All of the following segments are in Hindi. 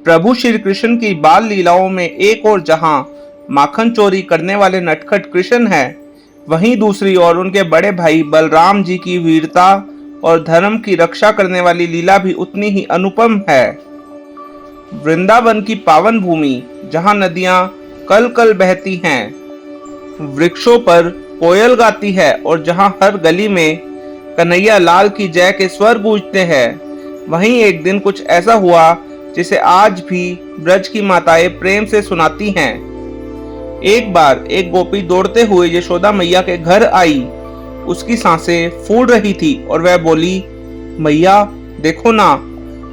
प्रभु श्री कृष्ण की बाल लीलाओं में एक और जहां माखन चोरी करने वाले नटखट कृष्ण है, वहीं दूसरी ओर उनके बड़े भाई बलराम जी की वीरता और धर्म की रक्षा करने वाली लीला भी उतनी ही अनुपम है। वृंदावन की पावन भूमि जहां नदियां कल कल बहती हैं, वृक्षों पर कोयल गाती है और जहां हर गली में कन्हैया लाल की जय के स्वर गूंजते हैं, वहीं एक दिन कुछ ऐसा हुआ जिसे आज भी ब्रज की माताएं प्रेम से सुनाती हैं। एक बार एक गोपी दौड़ते हुए यशोदा मैया के घर आई। उसकी सांसें फूल रही थी और वह बोली, मैया देखो ना,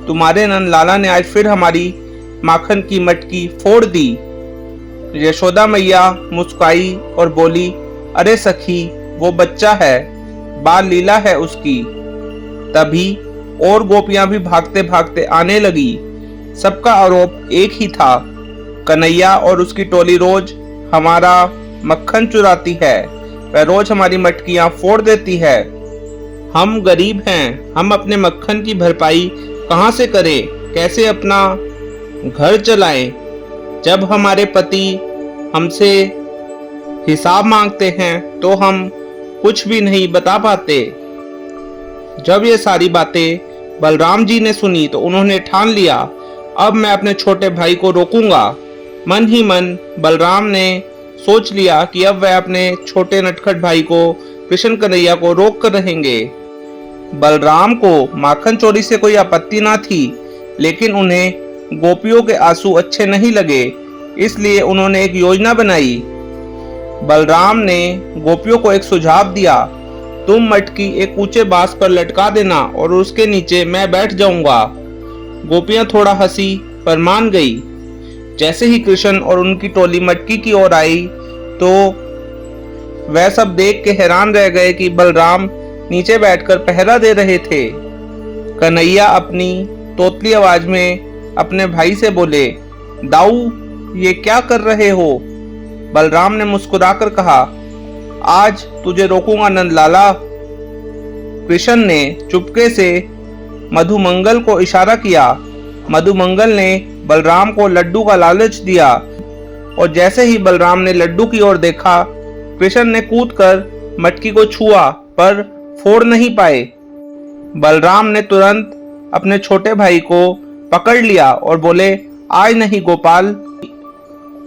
तुम्हारे नंद लाला ने आज फिर हमारी माखन की मटकी फोड़ दी। यशोदा मैया मुस्काई और बोली, अरे सखी, वो बच्चा है, बाल लीला है उसकी। तभी और गोपियां भी भागते भागते आने लगी। सबका आरोप एक ही था, कन्हैया और उसकी टोली रोज हमारा मक्खन चुराती है, वह रोज हमारी मटकियां फोड़ देती है। हम गरीब हैं, हम अपने मक्खन की भरपाई कहां से करें, कैसे अपना घर चलाएं? जब हमारे पति हमसे हिसाब मांगते हैं तो हम कुछ भी नहीं बता पाते। जब ये सारी बातें बलराम जी ने सुनी तो उन्होंने ठान लिया, अब मैं अपने छोटे भाई को रोकूंगा। मन ही मन बलराम ने सोच लिया कि अब वह अपने छोटे नटखट भाई को कृष्ण कन्हैया को रोक कर रहेंगे। बलराम को माखन चोरी से कोई आपत्ति ना थी, लेकिन उन्हें गोपियों के आंसू अच्छे नहीं लगे, इसलिए उन्होंने एक योजना बनाई। बलराम ने गोपियों को एक सुझाव दिया, तुम मटकी एक ऊंचे बांस पर लटका देना और उसके नीचे मैं बैठ जाऊंगा। गोपियां थोड़ा हंसी पर मान गई। जैसे ही कृष्ण और उनकी टोली मटकी की ओर आई तो वह सब देख के हैरान रह गए कि बलराम नीचे बैठकर पहरा दे रहे थे। कन्हैया अपनी तोतली आवाज में अपने भाई से बोले, दाऊ ये क्या कर रहे हो? बलराम ने मुस्कुराकर कहा, आज तुझे रोकूंगा नंद लाला। कृष्ण ने चुपके से मधुमंगल को इशारा किया। मधुमंगल ने बलराम को लड्डू का लालच दिया और जैसे ही बलराम ने लड्डू की ओर देखा, कृष्ण ने कूदकर मटकी को छुआ पर फोड़ नहीं पाए। बलराम ने तुरंत अपने छोटे भाई को पकड़ लिया और बोले, आज नहीं गोपाल।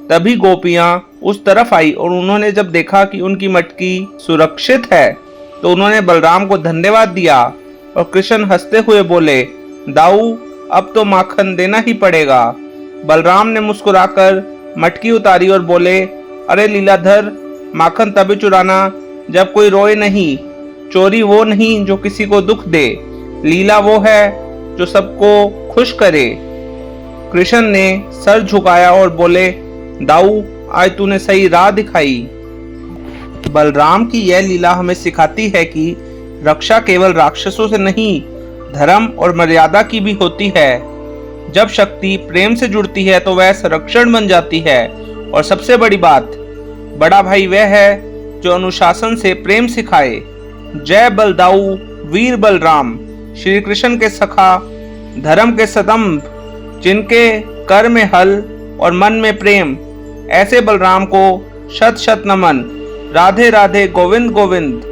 तभी गोपियां उस तरफ आई और उन्होंने जब देखा कि उनकी मटकी सुरक्षित है तो उन्होंने बलराम को धन्यवाद दिया और कृष्ण हंसते हुए बोले, दाऊ अब तो माखन देना ही पड़ेगा। बलराम ने मुस्कुराकर मटकी उतारी और बोले, अरे लीलाधर, माखन तभी चुराना जब कोई रोए नहीं। चोरी वो नहीं जो किसी को दुख दे, लीला वो है जो सबको खुश करे। कृष्ण ने सर झुकाया और बोले, दाऊ आज तूने सही राह दिखाई। बलराम की यह लीला हमें सिखाती है कि रक्षा केवल राक्षसों से नहीं, धर्म और मर्यादा की भी होती है। जब शक्ति प्रेम से जुड़ती है तो वह संरक्षण बन जाती है। और सबसे बड़ी बात, बड़ा भाई वह है जो अनुशासन से प्रेम सिखाए। जय बलदाऊ वीर बलराम, श्री कृष्ण के सखा, धर्म के स्तंभ, जिनके कर में हल और मन में प्रेम। ऐसे बलराम को शत शत नमन। राधे राधे, गोविंद गोविंद।